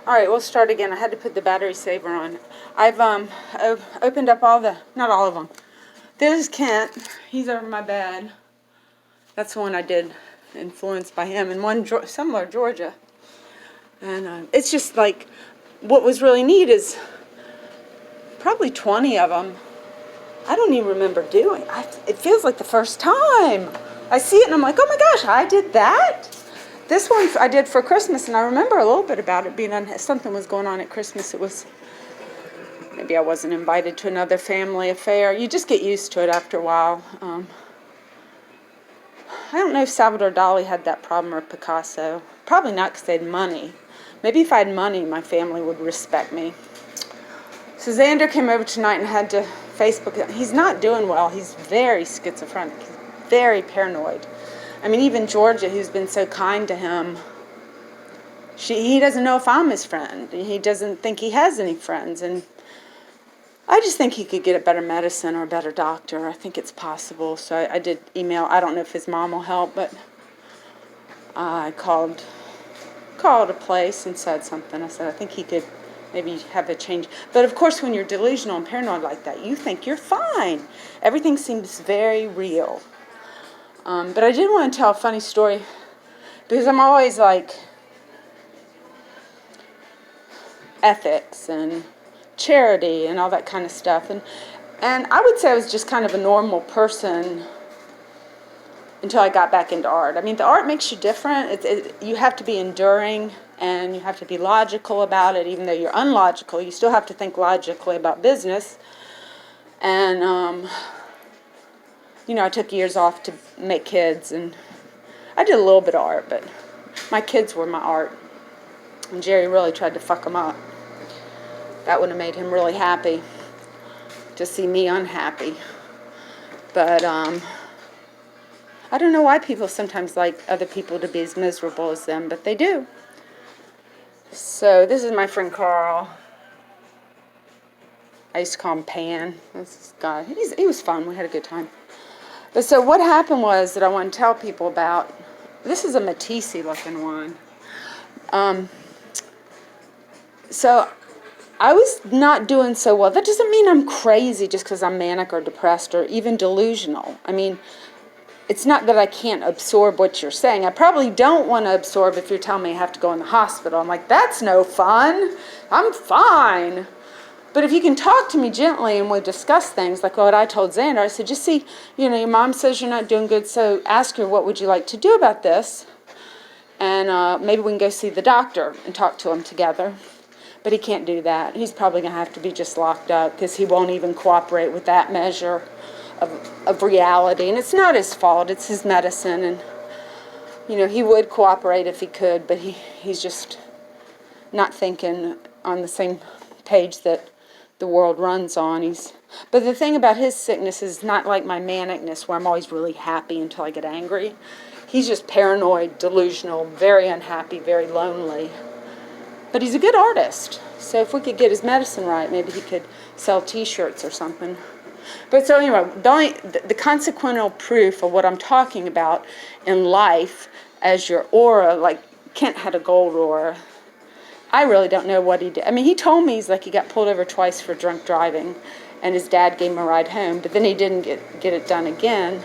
All right, we'll start again. I had to put the battery saver on. I've opened up not all of them. There's Kent. He's over my bed. That's the one I did, influenced by him, and one similar, Georgia. And it's just like, what was really neat is probably 20 of them I don't even remember doing. It feels like the first time. I see it and I'm like, oh my gosh, I did that? This one I did for Christmas, and I remember a little bit about it being something was going on at Christmas. It was, maybe I wasn't invited to another family affair. You just get used to it after a while. I don't know if Salvador Dali had that problem or Picasso. Probably not, because they had money. Maybe if I had money, my family would respect me. So Xander came over tonight and had to Facebook. He's not doing well. He's very schizophrenic. He's very paranoid. I mean, even Georgia, who's been so kind to him, he doesn't know if I'm his friend. He doesn't think he has any friends. And I just think he could get a better medicine or a better doctor. I think it's possible. So I did email. I don't know if his mom will help, but I called a place and said something. I said, I think he could maybe have a change. But of course, when you're delusional and paranoid like that, you think you're fine. Everything seems very real. But I did want to tell a funny story, because I'm always like ethics and charity and all that kind of stuff. And I would say I was just kind of a normal person until I got back into art. I mean, the art makes you different. You have to be enduring, and you have to be logical about it. Even though you're unlogical, you still have to think logically about business. And I took years off to make kids, and I did a little bit of art, but my kids were my art. And Jerry really tried to fuck them up. That would have made him really happy to see me unhappy. But I don't know why people sometimes like other people to be as miserable as them, but they do. So this is my friend Carl. I used to call him Pan. This guy. He was fun. We had a good time. But so what happened was that I want to tell people about. This is a Matisse looking one. So I was not doing so well. That doesn't mean I'm crazy just because I'm manic or depressed or even delusional. I mean, it's not that I can't absorb what you're saying. I probably don't want to absorb if you're telling me I have to go in the hospital. I'm like, that's no fun. I'm fine. But if you can talk to me gently and we discuss things, like what I told Xander, I said, just see, your mom says you're not doing good, so ask her, what would you like to do about this? And maybe we can go see the doctor and talk to him together. But he can't do that. He's probably going to have to be just locked up, because he won't even cooperate with that measure of reality. And it's not his fault. It's his medicine. And, he would cooperate if he could, but he's just not thinking on the same page that the world runs on. But the thing about his sickness is not like my manicness, where I'm always really happy until I get angry. He's just paranoid, delusional, very unhappy, very lonely. But he's a good artist. So if we could get his medicine right, maybe he could sell T-shirts or something. But so anyway, the consequential proof of what I'm talking about in life as your aura, like Kent had a gold aura. I really don't know what he did. I mean, he told me he got pulled over twice for drunk driving, and his dad gave him a ride home, but then he didn't get it done again.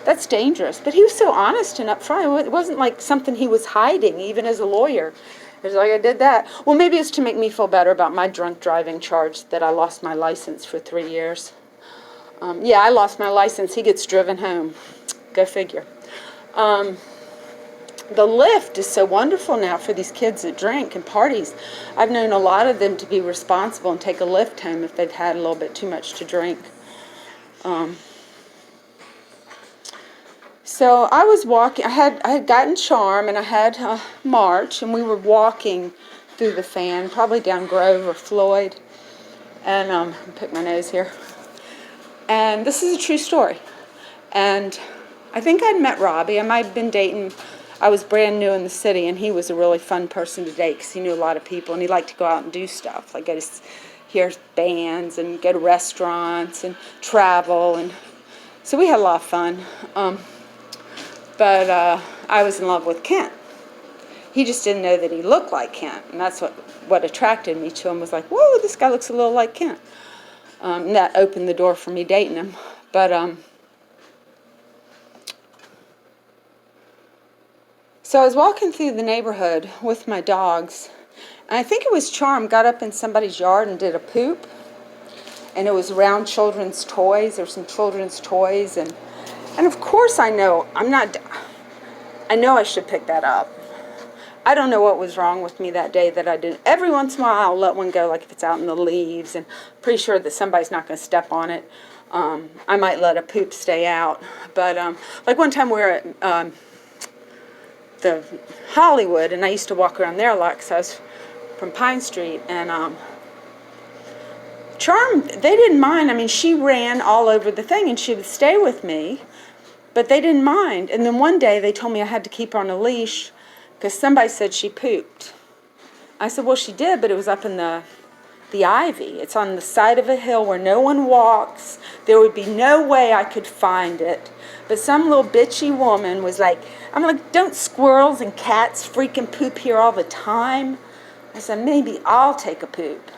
That's dangerous. But he was so honest and upfront. It wasn't like something he was hiding, even as a lawyer. It was like, I did that. Well, maybe it's to make me feel better about my drunk driving charge that I lost my license for 3 years. Yeah, I lost my license. He gets driven home. Go figure. The Lyft is so wonderful now for these kids that drink and parties. I've known a lot of them to be responsible and take a Lyft home if they've had a little bit too much to drink. So I was walking. I had gotten Charm, and I had March, and we were walking through the Fan, probably down Grove or Floyd. And pick my nose here. And this is a true story. And I think I'd met Robbie. I might have been dating. I was brand new in the city, and he was a really fun person to date because he knew a lot of people, and he liked to go out and do stuff, like go to hear bands and go to restaurants and travel. And so we had a lot of fun. But I was in love with Kent. He just didn't know that he looked like Kent, and that's what attracted me to him, was like, whoa, this guy looks a little like Kent. And that opened the door for me dating him. But so I was walking through the neighborhood with my dogs, and I think it was Charm got up in somebody's yard and did a poop, and it was around children's toys. There were some children's toys, and of course I know I should pick that up. I don't know what was wrong with me that day that I didn't. Every once in a while I'll let one go, like if it's out in the leaves, and I'm pretty sure that somebody's not going to step on it. I might let a poop stay out. But like one time we were at the Hollywood, and I used to walk around there a lot because I was from Pine Street, and Charm, they didn't mind. I mean, she ran all over the thing, and she would stay with me, but they didn't mind. And then one day they told me I had to keep her on a leash because somebody said she pooped. I said, well, she did, but it was up in the ivy. It's on the side of a hill where no one walks. There would be no way I could find it. But some little bitchy woman was like, I'm like, don't squirrels and cats freaking poop here all the time? I said, maybe I'll take a poop.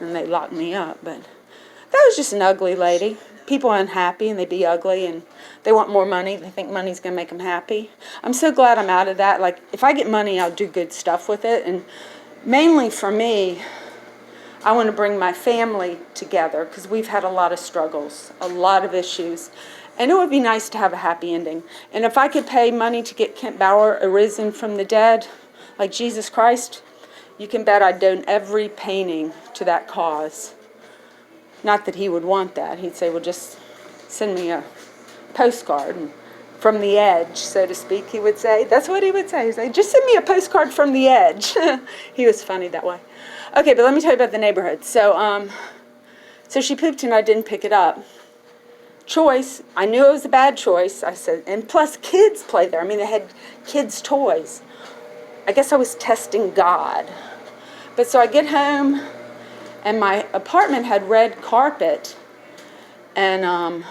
And they locked me up. But that was just an ugly lady. People are unhappy and they be ugly and they want more money. They think money's going to make them happy. I'm so glad I'm out of that. Like, if I get money, I'll do good stuff with it. And mainly for me, I want to bring my family together because we've had a lot of struggles, a lot of issues. And it would be nice to have a happy ending. And if I could pay money to get Kent Bauer arisen from the dead, like Jesus Christ, you can bet I'd donate every painting to that cause. Not that he would want that. He'd say, well, just send me a postcard from the edge, so to speak, he would say. That's what he would say. He'd say, just send me a postcard from the edge. He was funny that way. Okay, but let me tell you about the neighborhood. So she pooped and I didn't pick it up. Choice, I knew it was a bad choice. I said, and plus kids play there. I mean, they had kids' toys. I guess I was testing God. But so I get home, and my apartment had red carpet, and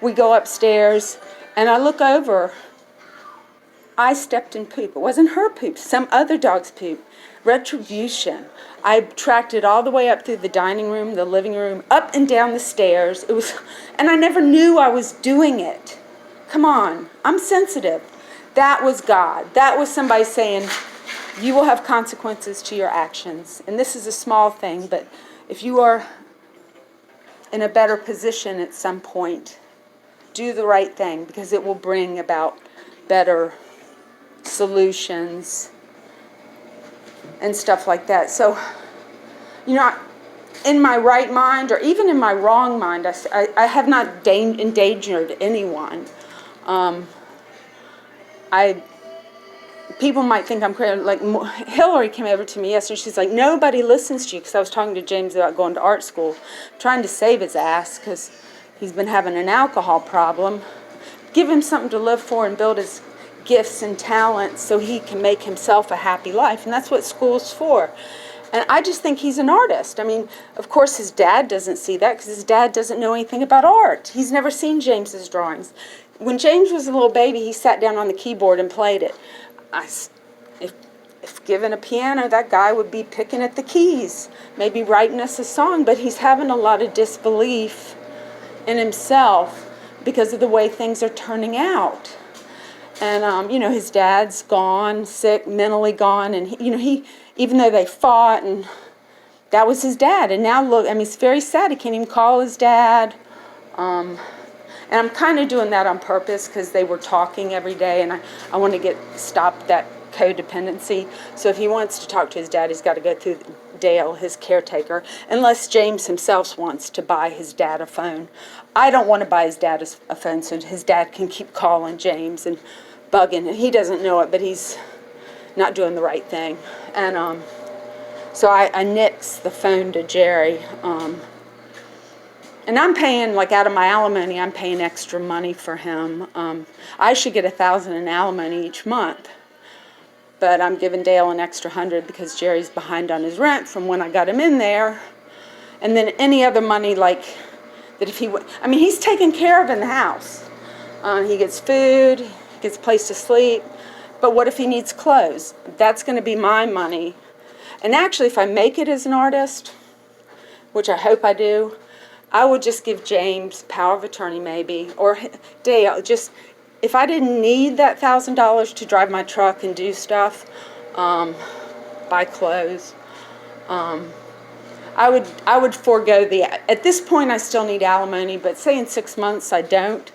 we go upstairs, and I look over. I stepped in poop. It wasn't her poop, some other dog's poop. Retribution. I tracked it all the way up through the dining room, the living room, up and down the stairs. And I never knew I was doing it. Come on, I'm sensitive. That was God. That was somebody saying, you will have consequences to your actions. And this is a small thing, but if you are in a better position at some point, do the right thing because it will bring about better solutions and stuff like that. So, in my right mind or even in my wrong mind, I have not endangered anyone. People might think I'm crazy. Like Hillary came over to me yesterday. She's like, nobody listens to you, because I was talking to James about going to art school, trying to save his ass because he's been having an alcohol problem. Give him something to live for and build his gifts and talents so he can make himself a happy life. And that's what school's for. And I just think he's an artist. I mean, of course his dad doesn't see that because his dad doesn't know anything about art. He's never seen James's drawings. When James was a little baby, he sat down on the keyboard and played it. If given a piano, that guy would be picking at the keys, maybe writing us a song, but he's having a lot of disbelief in himself because of the way things are turning out. And, his dad's gone, sick, mentally gone, and, he even though they fought, and that was his dad. And now, look, he's very sad. He can't even call his dad. And I'm kind of doing that on purpose because they were talking every day, and I want to stop that codependency. So if he wants to talk to his dad, he's got to go through Dale, his caretaker, unless James himself wants to buy his dad a phone. I don't want to buy his dad a phone so his dad can keep calling James and bugging. And he doesn't know it, but he's not doing the right thing. And so I nixed the phone to Jerry. And I'm paying, out of my alimony, I'm paying extra money for him. I should get $1,000 in alimony each month. But I'm giving Dale an extra $100 because Jerry's behind on his rent from when I got him in there. And then any other money, that if he's taken care of in the house. He gets food, he gets a place to sleep. But what if he needs clothes? That's going to be my money. And actually, if I make it as an artist, which I hope I do, I would just give James power of attorney maybe, or Dale, just, if I didn't need that $1,000 to drive my truck and do stuff, buy clothes, I would forego at this point I still need alimony, but say in 6 months I don't,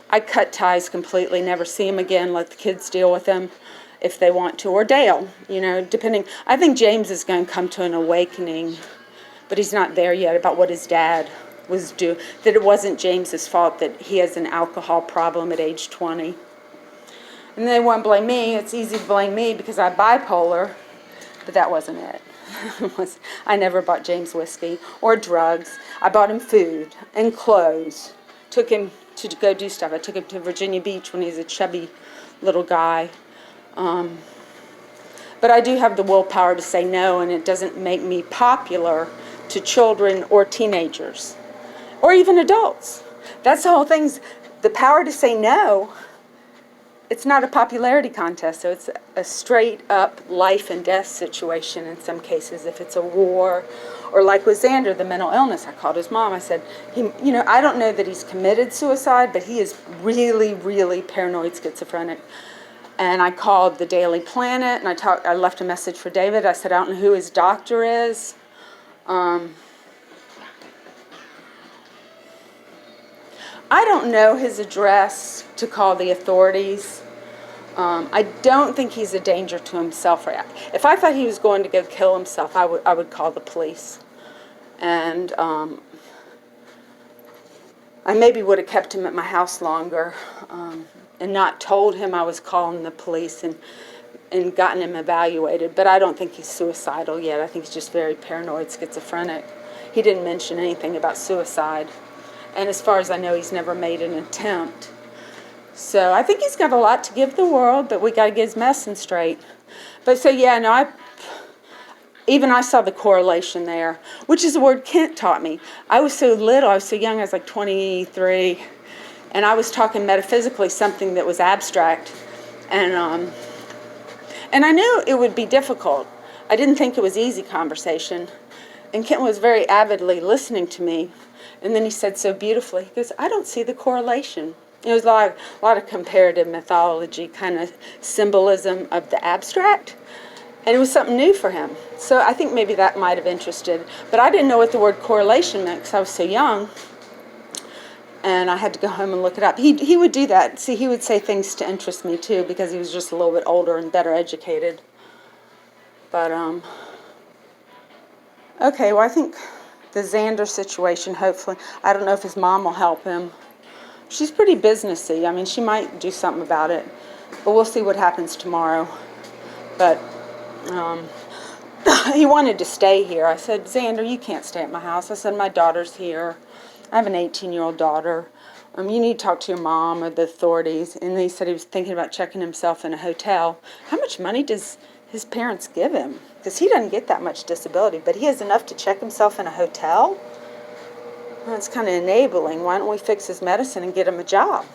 I cut ties completely, never see him again, let the kids deal with him if they want to, or Dale, depending. I think James is going to come to an awakening, but he's not there yet, about what his dad was due, that it wasn't James's fault that he has an alcohol problem at age 20. And they won't blame me. It's easy to blame me because I'm bipolar, but that wasn't it. I never bought James whiskey or drugs. I bought him food and clothes. Took him to go do stuff. I took him to Virginia Beach when he was a chubby little guy. But I do have the willpower to say no, and it doesn't make me popular to children or teenagers or even adults. That's the whole thing, the power to say no. It's not a popularity contest, so it's a straight up life and death situation in some cases. If it's a war, or like with Xander, the mental illness, I called his mom. I said, I don't know that he's committed suicide, but he is really, really paranoid schizophrenic. And I called the Daily Planet, and I left a message for David. I said, I don't know who his doctor is. I don't know his address to call the authorities. I don't think he's a danger to himself. If I thought he was going to go kill himself, I would call the police. And I maybe would have kept him at my house longer and not told him I was calling the police and gotten him evaluated. But I don't think he's suicidal yet. I think he's just very paranoid schizophrenic. He didn't mention anything about suicide. And as far as I know, he's never made an attempt. So I think he's got a lot to give the world, but we got to get his messing straight. But so, yeah, no, I saw the correlation there, which is the word Kent taught me. I was so little, I was so young, I was like 23, and I was talking metaphysically something that was abstract. And I knew it would be difficult. I didn't think it was easy conversation. And Kent was very avidly listening to me. And then he said so beautifully, he goes, I don't see the correlation. It was a lot of comparative mythology, kind of symbolism of the abstract. And it was something new for him. So I think maybe that might have interested. But I didn't know what the word correlation meant because I was so young. And I had to go home and look it up. He would do that. See, he would say things to interest me too because he was just a little bit older and better educated. But, okay, well, I think the Xander situation, hopefully, I don't know if his mom will help him. She's pretty businessy. I mean, she might do something about it. But we'll see what happens tomorrow. But he wanted to stay here. I said, Xander, you can't stay at my house. I said, my daughter's here. I have an 18-year-old daughter. You need to talk to your mom or the authorities. And he said he was thinking about checking himself in a hotel. How much money does his parents give him? Because he doesn't get that much disability, but he has enough to check himself in a hotel? Well, it's kind of enabling. Why don't we fix his medicine and get him a job?